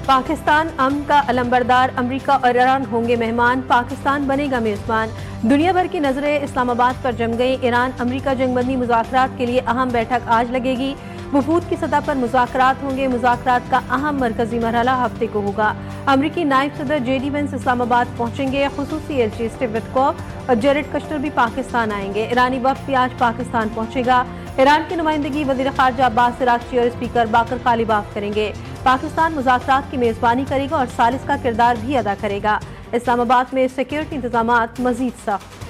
پاکستان امن کا علمبردار، امریکہ اور ایران ہوں گے مہمان، پاکستان بنے گا میزبان۔ دنیا بھر کی نظریں اسلام آباد پر جم گئی۔ ایران امریکہ جنگ بندی مذاکرات کے لیے اہم بیٹھک آج لگے گی۔ وفود کی سطح پر مذاکرات ہوں گے۔ مذاکرات کا اہم مرکزی مرحلہ ہفتے کو ہوگا۔ امریکی نائب صدر جے ڈی وینس اسلام آباد پہنچیں گے۔ خصوصی ایلچی اسٹیو وٹکوف اور جیرڈ کشنر بھی پاکستان آئیں گے۔ ایرانی وفد بھی آج پاکستان پہنچے گا۔ ایران کی نمائندگی وزیر خارجہ عباس عراقچی اور اسپیکر باقر قالیباف کریں گے۔ پاکستان مذاکرات کی میزبانی کرے گا اور ثالث کا کردار بھی ادا کرے گا۔ اسلام آباد میں سیکیورٹی انتظامات مزید سخت۔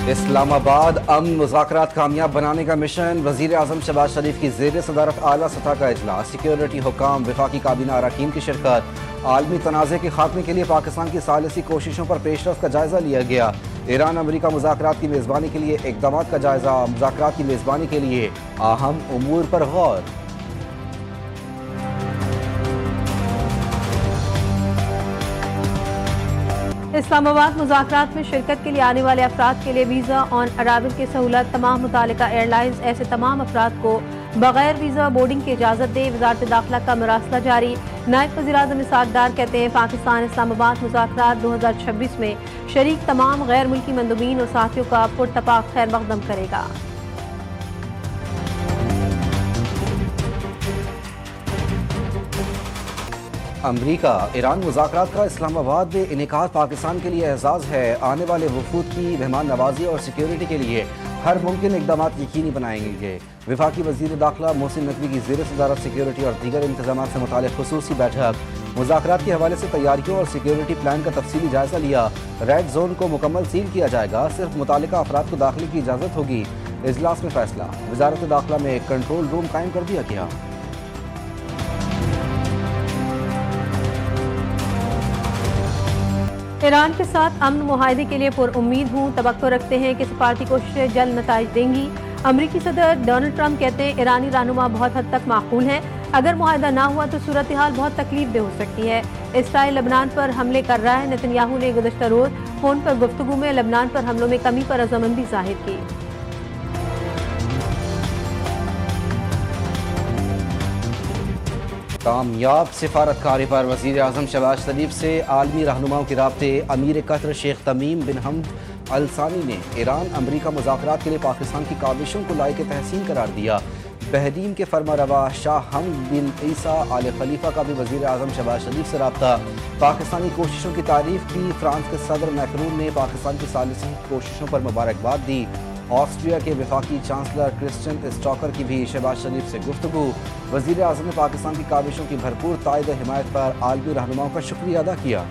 اسلام آباد امن مذاکرات کامیاب بنانے کا مشن، وزیر اعظم شہباز شریف کی زیر صدارت اعلیٰ سطح کا اجلاس، سیکیورٹی حکام، وفاقی کابینہ اراکین کی شرکت۔ عالمی تنازع کے خاتمے کے لیے پاکستان کی ثالثی کوششوں پر پیش رفت کا جائزہ لیا گیا۔ ایران امریکہ مذاکرات کی میزبانی کے لیے اقدامات کا جائزہ، مذاکرات کی میزبانی کے لیے اہم امور پر غور۔ اسلام آباد مذاکرات میں شرکت کے لیے آنے والے افراد کے لیے ویزا آن ارائیول کی سہولت، تمام متعلقہ ایئر لائنز ایسے تمام افراد کو بغیر ویزا بورڈنگ کی اجازت دے۔ وزارت داخلہ کا مراسلہ جاری۔ نائب وزیر اعظم اسحاق ڈار کہتے ہیں پاکستان اسلام آباد مذاکرات 2026 میں شریک تمام غیر ملکی مندوبین اور ساتھیوں کا پراتفاق خیر مقدم کرے گا۔ امریکہ ایران مذاکرات کا اسلام آباد میں انعقاد پاکستان کے لیے اعزاز ہے۔ آنے والے وفود کی مہمان نوازی اور سیکیورٹی کے لیے ہر ممکن اقدامات یقینی بنائیں گے۔ وفاقی وزیر داخلہ محسن نقوی کی زیر صدارت سیکیورٹی اور دیگر انتظامات سے متعلق خصوصی بیٹھک۔ مذاکرات کے حوالے سے تیاریوں اور سیکیورٹی پلان کا تفصیلی جائزہ لیا۔ ریڈ زون کو مکمل سیل کیا جائے گا، صرف متعلقہ افراد کو داخلے کی اجازت ہوگی۔ اجلاس میں فیصلہ، وزارت داخلہ میں کنٹرول روم قائم کر دیا گیا۔ ایران کے ساتھ امن معاہدے کے لیے پر امید ہوں، توقع رکھتے ہیں کہ سفارتی کوششیں جلد نتائج دیں گی۔ امریکی صدر ڈونلڈ ٹرمپ کہتے ہیں ایرانی رہنما بہت حد تک معقول ہیں، اگر معاہدہ نہ ہوا تو صورتحال بہت تکلیف دہ ہو سکتی ہے۔ اسرائیل لبنان پر حملے کر رہا ہے۔ نتن یاہو نے گزشتہ روز فون پر گفتگو میں لبنان پر حملوں میں کمی پر رضامندی ظاہر کی۔ کامیاب سفارتکاری پر وزیر اعظم شہباز شریف سے عالمی رہنماؤں کے رابطے۔ امیر قطر شیخ تمیم بن حمد ال ثانی نے ایران امریکہ مذاکرات کے لیے پاکستان کی کاوشوں کو لائق تحسین قرار دیا۔ بحرین کے فرما روا شاہ حمد بن عیسیٰ آل خلیفہ کا بھی وزیر اعظم شہباز شریف سے رابطہ، پاکستانی کوششوں کی تعریف کی۔ فرانس کے صدر میکرون نے پاکستان کی ثالثی کوششوں پر مبارکباد دی۔ آسٹریا کے وفاقی چانسلر کرسچن اسٹاکر کی بھی شہباز شریف سے گفتگو۔ وزیر اعظم نے پاکستان کی کاوشوں کی بھرپور تائید و حمایت پر عالمی رہنماؤں کا شکریہ ادا کیا۔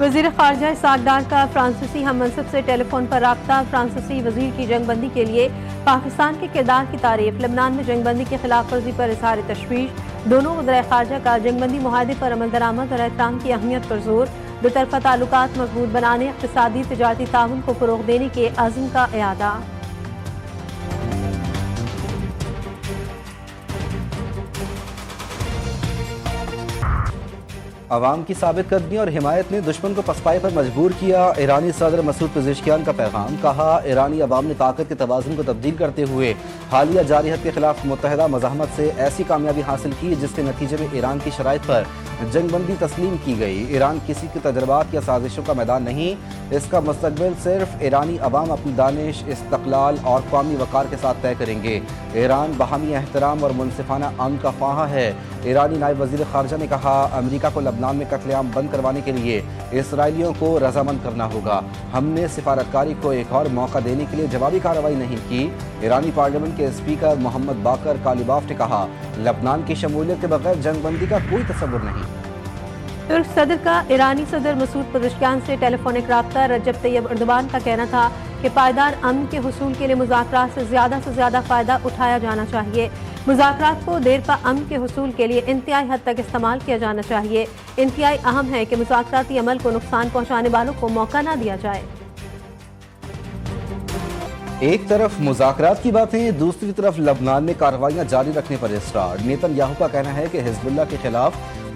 وزیر خارجہ اسحاق ڈار کا فرانسیسی ہم منصب سے ٹیلی فون پر رابطہ۔ فرانسیسی وزیر کی جنگ بندی کے لیے پاکستان کے کردار کی تعریف۔ لبنان میں جنگ بندی کی خلاف ورزی پر اظہار تشویش۔ دونوں وزرائے خارجہ کا جنگ بندی معاہدے پر عمل درآمد اور احترام کی اہمیت پر زور۔ دو طرفہ تعلقات مضبوط بنانے، اقتصادی تجارتی تعاون کو فروغ دینے کے عزم کا اعادہ۔ عوام کی ثابت قدمی اور حمایت نے دشمن کو پسپائے پر مجبور کیا۔ ایرانی صدر مسعود پزشکیان کا پیغام، کہا ایرانی عوام نے طاقت کے توازن کو تبدیل کرتے ہوئے حالیہ جارحیت کے خلاف متحدہ مزاحمت سے ایسی کامیابی حاصل کی جس کے نتیجے میں ایران کی شرائط پر جنگ بندی تسلیم کی گئی۔ ایران کسی کے تجربات یا سازشوں کا میدان نہیں، اس کا مستقبل صرف ایرانی عوام اپنی دانش، استقلال اور قومی وقار کے ساتھ طے کریں گے۔ ایران باہمی احترام اور منصفانہ امن کا خواہاں ہے۔ ایرانی نائب وزیر خارجہ نے کہا امریکہ کو لبنان میں قتل عام بند کروانے کے لیے اسرائیلیوں کو رضامند کرنا ہوگا۔ ہم نے سفارتکاری کو ایک اور موقع دینے کے لیے جوابی کارروائی نہیں کی۔ ایرانی پارلیمنٹ کے اسپیکر محمد باقر قالیباف نے کہا لبنان کی شمولیت کے بغیر جنگ بندی کا کوئی تصور نہیں۔ ترک صدر کا ایرانی صدر مسعود پزشکیان سے ٹیلی فونک رابطہ۔ رجب طیب اردوان کا کہنا تھا کہ پائیدار امن کے حصول کے لیے مذاکرات سے زیادہ فائدہ اٹھایا جانا چاہیے۔ مذاکرات کو دیر پا امن کے حصول کے لیے انتہائی حد تک استعمال کیا جانا چاہیے۔ انتہائی اہم ہے کہ مذاکراتی عمل کو نقصان پہنچانے والوں کو موقع نہ دیا جائے۔ ایک طرف مذاکرات کی باتیں، دوسری طرف لبنان میں کارروائیاں جاری رکھنے پر اصرار۔ نیتن یاہو کا کہنا ہے کہ حزب اللہ کے خلاف